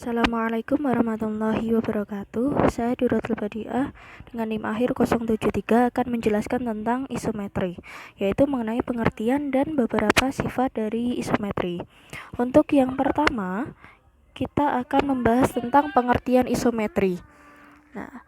Assalamualaikum warahmatullahi wabarakatuh. Saya Duratul Badiah dengan NIM akhir 073 akan menjelaskan tentang isometri, yaitu mengenai pengertian dan beberapa sifat dari isometri. Untuk yang pertama, kita akan membahas tentang pengertian isometri. Nah,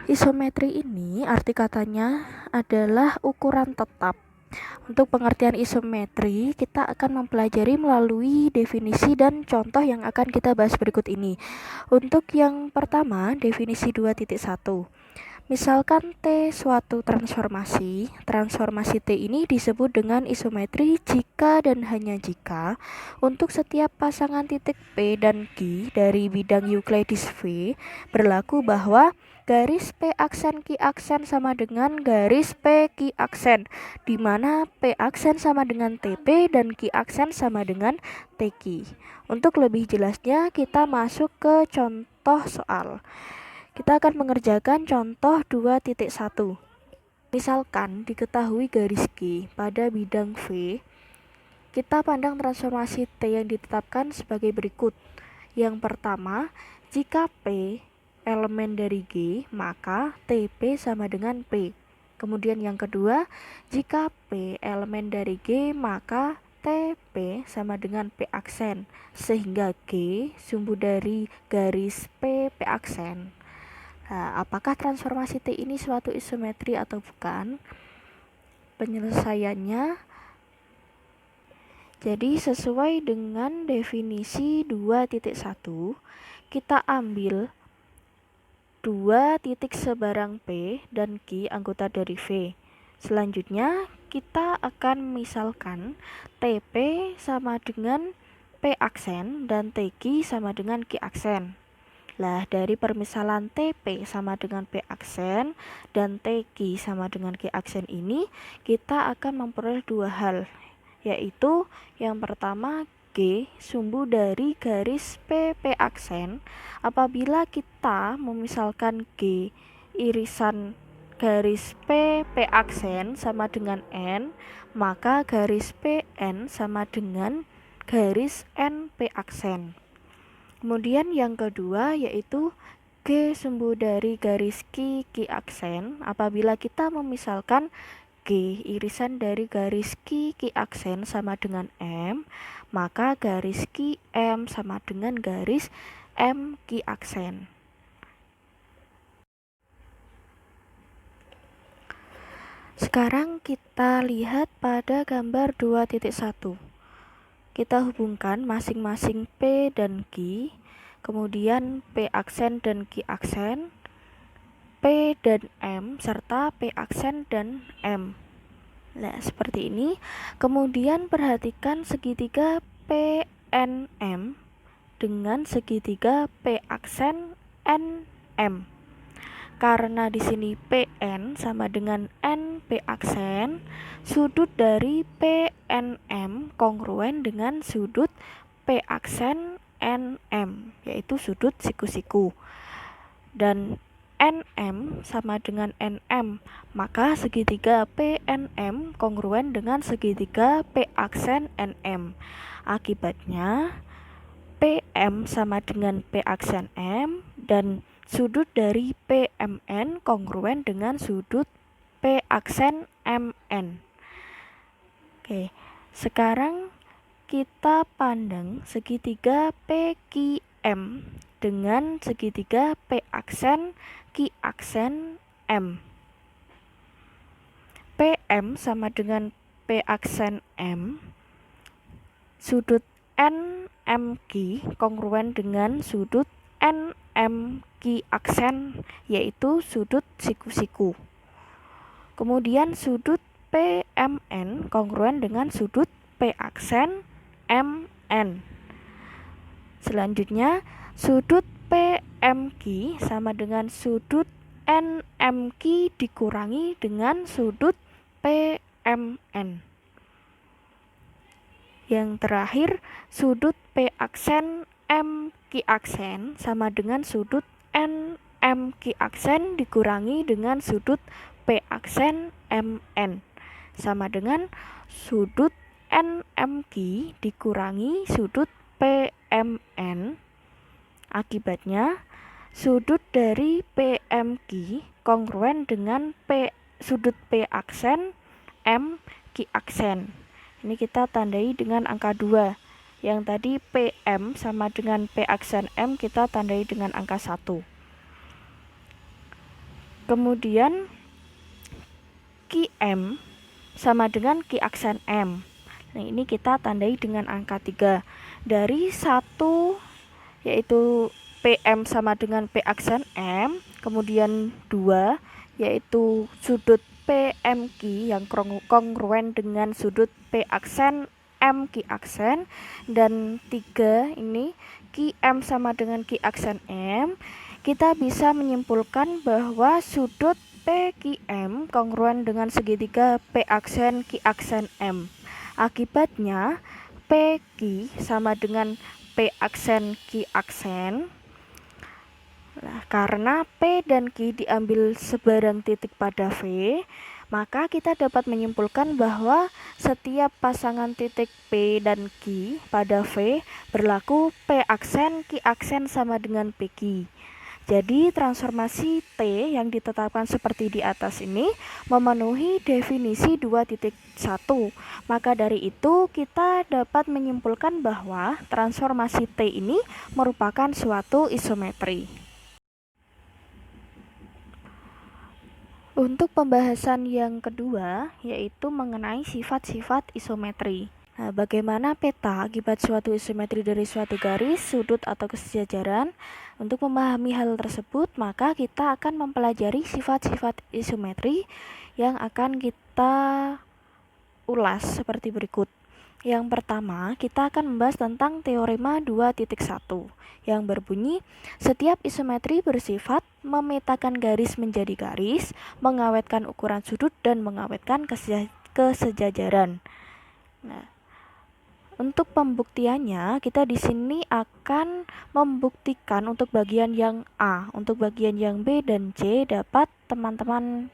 isometri ini arti katanya adalah ukuran tetap. Untuk pengertian isometri, kita akan mempelajari melalui definisi dan contoh yang akan kita bahas berikut ini. Untuk yang pertama, definisi 2.1. Misalkan T suatu transformasi T ini disebut dengan isometri jika dan hanya jika untuk setiap pasangan titik P dan Q dari bidang Euclides V berlaku bahwa garis P aksen Q aksen sama dengan garis P Q aksen, di mana P aksen sama dengan TP dan Q aksen sama dengan TQ. Untuk lebih jelasnya, kita masuk ke contoh soal. Kita akan mengerjakan contoh 2.1. Misalkan diketahui garis Q pada bidang V, kita pandang transformasi T yang ditetapkan sebagai berikut. Yang pertama, jika P elemen dari G, maka TP sama dengan P. Kemudian yang kedua, jika P elemen dari G, maka TP sama dengan P aksen, sehingga G sumbu dari garis P aksen. Nah, apakah transformasi T ini suatu isometri atau bukan? Penyelesaiannya, jadi sesuai dengan definisi 2.1, kita ambil 2 titik sebarang P dan Q anggota dari V. Selanjutnya, kita akan misalkan TP sama dengan P aksen dan TQ sama dengan Q aksen. Lah, dari permisalan TP sama dengan P aksen dan TQ sama dengan Q aksen ini, kita akan memperoleh dua hal, yaitu yang pertama, G sumbu dari garis P aksen. Apabila kita memisalkan G irisan garis P aksen sama dengan N, maka garis PN sama dengan garis N P aksen. Kemudian yang kedua yaitu G sumbu dari garis Q aksen. Apabila kita memisalkan G irisan dari garis Q aksen sama dengan M, maka garis Q M sama dengan garis M Q aksen. Sekarang kita lihat pada gambar 2.1. Kita hubungkan masing-masing P dan Q, kemudian P aksen dan Q aksen, P dan M, serta P aksen dan M. Nah, seperti ini. Kemudian perhatikan segitiga PNM dengan segitiga P aksen NM. Karena di sini PN sama dengan NP aksen, sudut dari PNM kongruen dengan sudut P aksen NM, yaitu sudut siku-siku. Dan NM sama dengan NM, maka segitiga PNM kongruen dengan segitiga P aksen NM. Akibatnya PM sama dengan P aksen M dan sudut dari PMN kongruen dengan sudut P aksen MN. Oke, sekarang kita pandang segitiga PQM dengan segitiga P aksen Q aksen M. PM sama dengan P aksen M, sudut NMQ kongruen dengan sudut NMQ aksen, yaitu sudut siku-siku. Kemudian sudut PMN kongruen dengan sudut P aksen MN. Selanjutnya, sudut PMQ sama dengan sudut NMQ dikurangi dengan sudut PMN. Yang terakhir, sudut P aksen MQ aksen sama dengan sudut NMQ aksen dikurangi dengan sudut P aksen MN, sama dengan sudut NMQ dikurangi sudut PMN Akibatnya, sudut dari PMQ kongruen dengan sudut P aksen M Q aksen. Ini kita tandai dengan angka 2. Yang tadi PM sama dengan P aksen M kita tandai dengan angka 1. Kemudian QM sama dengan Q aksen M. Nah, ini kita tandai dengan angka 3. Dari 1 yaitu PM sama dengan P aksen M, kemudian 2 yaitu sudut PMQ yang kongruen dengan sudut P aksen M Q aksen, dan 3 ini QM sama dengan Q aksen M. Kita bisa menyimpulkan bahwa sudut PQM kongruen dengan segitiga P aksen Q aksen M. Akibatnya PQ sama dengan P aksen Q aksen. Nah, karena P dan Q diambil sebarang titik pada V, maka kita dapat menyimpulkan bahwa setiap pasangan titik P dan Q pada V berlaku P aksen Q aksen sama dengan PQ. Jadi transformasi T yang ditetapkan seperti di atas ini memenuhi definisi 2.1. Maka dari itu kita dapat menyimpulkan bahwa transformasi T ini merupakan suatu isometri. Untuk pembahasan yang kedua yaitu mengenai sifat-sifat isometri. Nah, bagaimana peta akibat suatu isometri dari suatu garis, sudut, atau kesejajaran? Untuk memahami hal tersebut, maka kita akan mempelajari sifat-sifat isometri yang akan kita ulas seperti berikut. Yang pertama, kita akan membahas tentang teorema 2.1 yang berbunyi, setiap isometri bersifat memetakan garis menjadi garis, mengawetkan ukuran sudut, dan mengawetkan kesejajaran. Nah, untuk pembuktiannya, kita di sini akan membuktikan untuk bagian yang A. Untuk bagian yang B dan C dapat teman-teman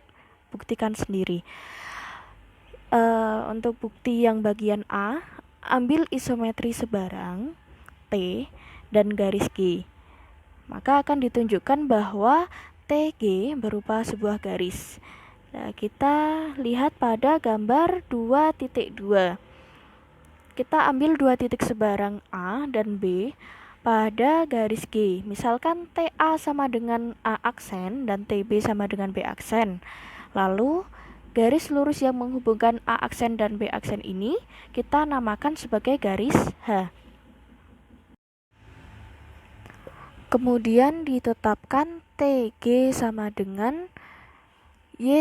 buktikan sendiri. Untuk bukti yang bagian A, ambil isometri sebarang T dan garis G. Maka akan ditunjukkan bahwa TG berupa sebuah garis. Nah, kita lihat pada gambar 2.2. Kita ambil 2 titik sebarang A dan B pada garis G. Misalkan TA sama dengan A aksen dan TB sama dengan B aksen. Lalu garis lurus yang menghubungkan A aksen dan B aksen ini kita namakan sebagai garis H. Kemudian ditetapkan TG sama dengan Y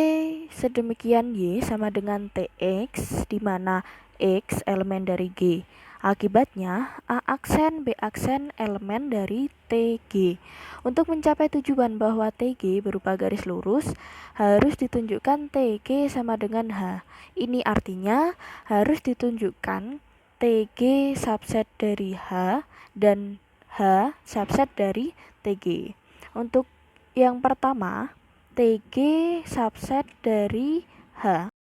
sedemikian Y sama dengan TX, di mana X elemen dari G. Akibatnya A aksen B aksen elemen dari TG. Untuk mencapai tujuan bahwa TG berupa garis lurus, harus ditunjukkan TG sama dengan H. Ini artinya harus ditunjukkan TG subset dari H dan H subset dari TG. Untuk yang pertama, TG subset dari H.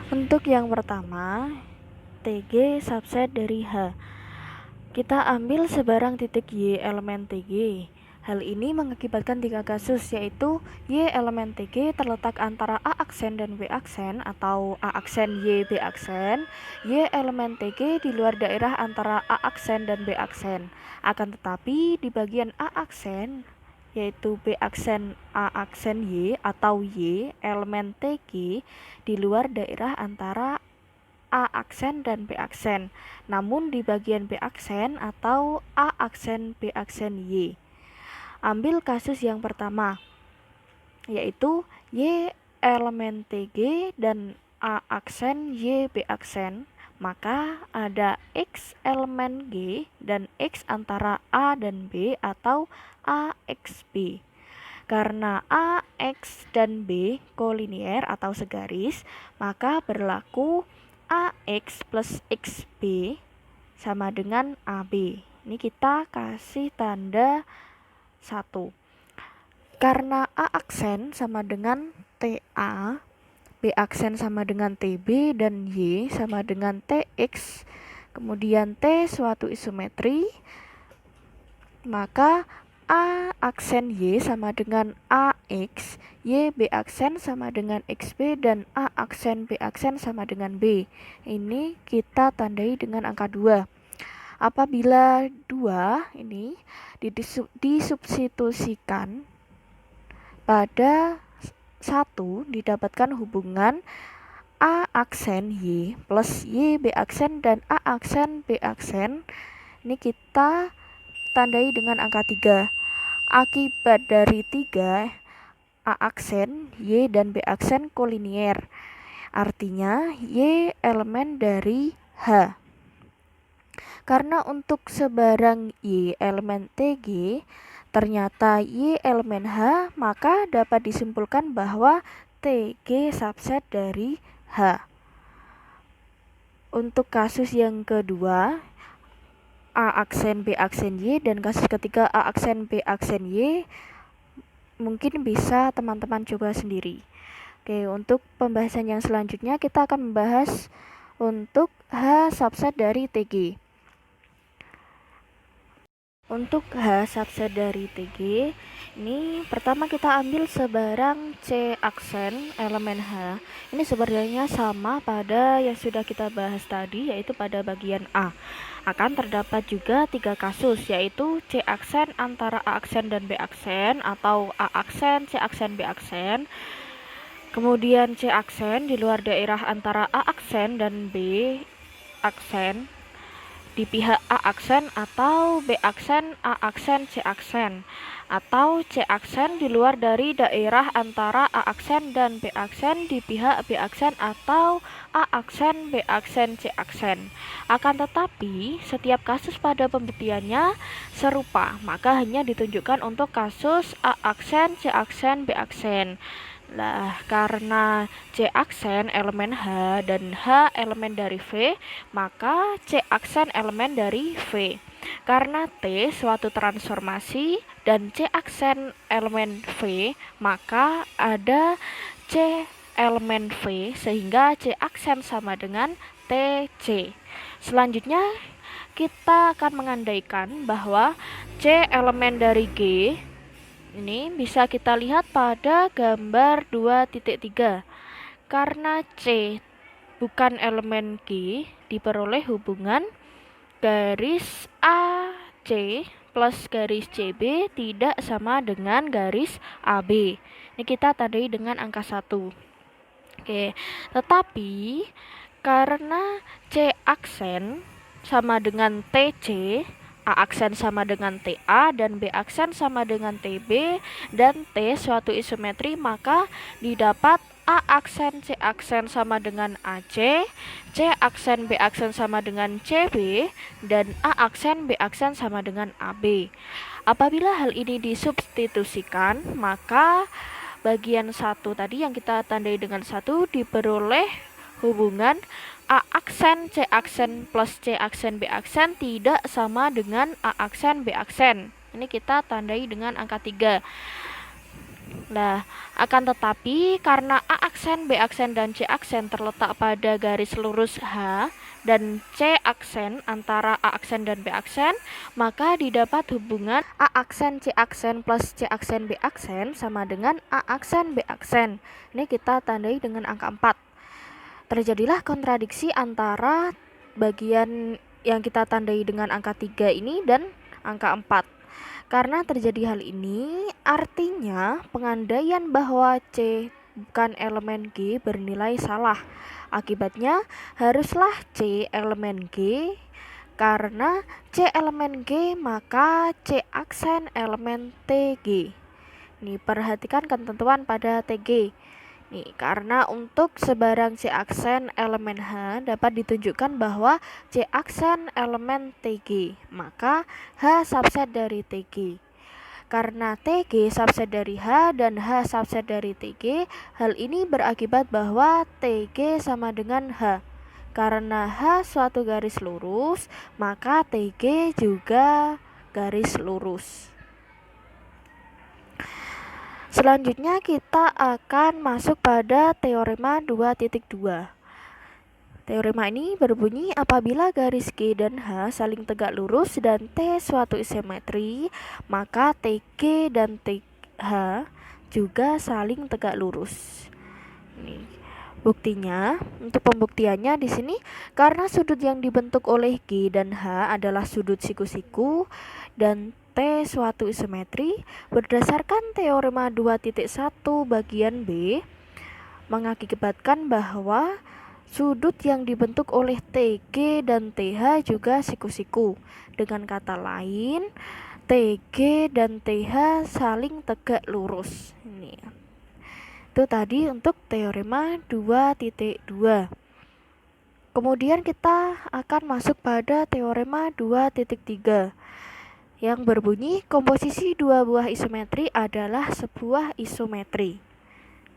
Untuk yang pertama, TG subset dari H. Kita ambil sebarang titik Y elemen TG. Hal ini mengakibatkan 3 kasus, yaitu Y elemen TG terletak antara A aksen dan B aksen, atau A aksen Y B aksen. Y elemen TG di luar daerah antara A aksen dan B aksen. Akan tetapi di bagian A aksen, yaitu B aksen A aksen Y, atau Y elemen TG di luar daerah antara A aksen dan B aksen, namun di bagian B aksen atau A aksen B aksen Y. Ambil kasus yang pertama, yaitu Y elemen TG dan A aksen Y B aksen. Maka ada X elemen G dan X antara A dan B atau AXB. Karena A, X, dan B kolinier atau segaris, maka berlaku AX plus XB sama dengan AB. Ini kita kasih tanda 1. Karena A aksen sama dengan TA, B aksen sama dengan TB, dan Y sama dengan TX, kemudian T suatu isometri, maka A aksen Y sama dengan AX, Y B aksen sama dengan XB, dan A aksen B aksen sama dengan B. Ini kita tandai dengan angka 2. Apabila 2 ini disubstitusikan pada 1, didapatkan hubungan A aksen Y plus Y B aksen dan A aksen B aksen. Ini kita tandai dengan angka 3. Akibat dari 3, A aksen, Y dan B aksen kolinier. Artinya Y elemen dari H. Karena untuk sebarang Y elemen TG ternyata Y elemen H, maka dapat disimpulkan bahwa TG subset dari H. Untuk kasus yang kedua, A aksen B aksen Y, dan kasus ketiga A aksen B aksen Y, mungkin bisa teman-teman coba sendiri. Oke, untuk pembahasan yang selanjutnya kita akan membahas untuk H subset dari TG. Untuk H subset dari TG, ini pertama kita ambil sebarang C aksen elemen H. Ini sebenarnya sama pada yang sudah kita bahas tadi, yaitu pada bagian A. Akan terdapat juga 3 kasus, yaitu C aksen antara A aksen dan B aksen, atau A aksen, C aksen, B aksen. Kemudian C aksen di luar daerah antara A aksen dan B aksen di pihak A aksen, atau B aksen, A aksen, C aksen, atau C aksen di luar dari daerah antara A aksen dan B aksen di pihak B aksen, atau A aksen, B aksen, C aksen. Akan tetapi setiap kasus pada pembuktiannya serupa, maka hanya ditunjukkan untuk kasus A aksen, C aksen, B aksen. Nah, karena C aksen elemen H dan H elemen dari V, maka C aksen elemen dari V. Karena T suatu transformasi dan C aksen elemen V, maka ada C elemen V, sehingga C aksen sama dengan TC. Selanjutnya kita akan mengandaikan bahwa C elemen dari G ini bisa kita lihat pada gambar 2.3. Karena C bukan elemen G, diperoleh hubungan garis AC plus garis CB tidak sama dengan garis AB. Ini kita tandai dengan angka 1. Oke, tetapi karena C aksen sama dengan TC, A aksen sama dengan TA, dan B aksen sama dengan TB, dan T suatu isometri, maka didapat A aksen C aksen sama dengan AC, C aksen B aksen sama dengan CB, dan A aksen B aksen sama dengan AB. Apabila hal ini disubstitusikan, maka bagian 1 tadi yang kita tandai dengan 1 diperoleh hubungan A aksen C aksen plus C aksen B aksen tidak sama dengan A aksen B aksen. Ini kita tandai dengan angka 3. Nah, akan tetapi karena A aksen, B aksen, dan C aksen terletak pada garis lurus H dan C aksen antara A aksen dan B aksen, maka didapat hubungan A aksen C aksen plus C aksen B aksen sama dengan A aksen B aksen. Ini kita tandai dengan angka 4. Terjadilah kontradiksi antara bagian yang kita tandai dengan angka 3 ini dan angka 4. Karena terjadi hal ini, artinya pengandaian bahwa C bukan elemen G bernilai salah. Akibatnya haruslah C elemen G. Karena C elemen G, maka C aksen elemen TG. Nih, perhatikan ketentuan pada TG. Nih, karena untuk sebarang C aksen elemen H dapat ditunjukkan bahwa C aksen elemen TG, maka H subset dari TG. Karena TG subset dari H dan H subset dari TG, hal ini berakibat bahwa TG sama dengan H. Karena H suatu garis lurus, maka TG juga garis lurus. Selanjutnya kita akan masuk pada teorema 2.2. Teorema ini berbunyi apabila garis G dan H saling tegak lurus dan T suatu isometri, maka TG dan TH juga saling tegak lurus. Ini buktinya, untuk pembuktiannya di sini karena sudut yang dibentuk oleh G dan H adalah sudut siku-siku dan T suatu isometri, berdasarkan teorema 2.1 bagian B mengakibatkan bahwa sudut yang dibentuk oleh TG dan TH juga siku-siku. Dengan kata lain, TG dan TH saling tegak lurus. Ini. Itu tadi untuk teorema 2.2. Kemudian kita akan masuk pada teorema 2.3 yang berbunyi komposisi dua buah isometri adalah sebuah isometri.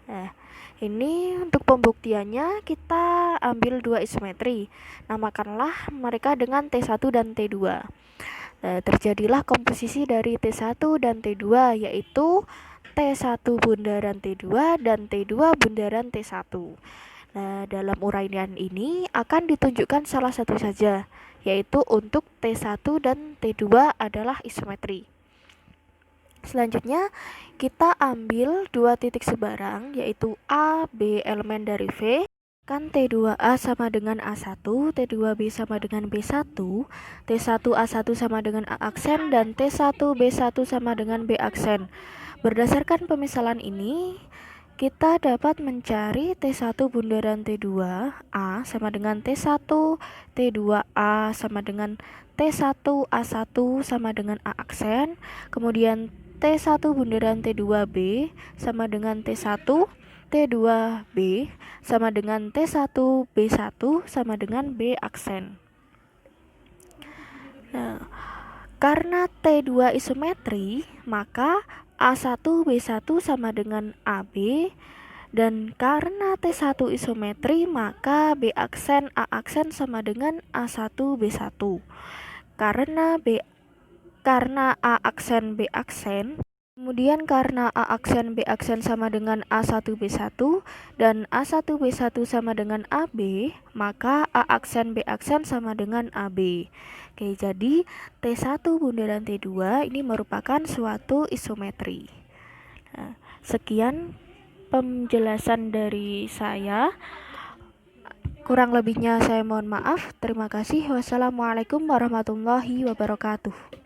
Nah, ini untuk pembuktiannya kita ambil dua isometri. Namakanlah mereka dengan T1 dan T2. Nah, terjadilah komposisi dari T1 dan T2 yaitu T1 bundaran T2 dan T2 bundaran T1. Nah, dalam uraian ini akan ditunjukkan salah satu saja, yaitu untuk T1 dan T2 adalah isometri. Selanjutnya kita ambil dua titik sebarang yaitu A, B elemen dari V. Kan T2A sama dengan A1, T2B sama dengan B1, T1A1 sama dengan A aksen, dan T1B1 sama dengan B aksen. Berdasarkan pemisalan ini, kita dapat mencari T1 bundaran T2A sama dengan T1, T2A sama dengan T1A1 sama dengan A aksen, kemudian T1 bundaran T2B sama dengan T1, T2B sama dengan T1B1 sama dengan B aksen. Nah, karena T2 isometri, maka A1B1 sama dengan AB, dan karena T1 isometri, maka B aksen A aksen sama dengan A1B1. Karena A aksen B aksen, kemudian karena A aksen B aksen sama dengan A1B1 dan A1B1 sama dengan AB, maka A aksen B aksen sama dengan AB. Oke, jadi T1 bundaran T2 ini merupakan suatu isometri. Nah, sekian penjelasan dari saya. Kurang lebihnya saya mohon maaf. Terima kasih. Wassalamualaikum warahmatullahi wabarakatuh.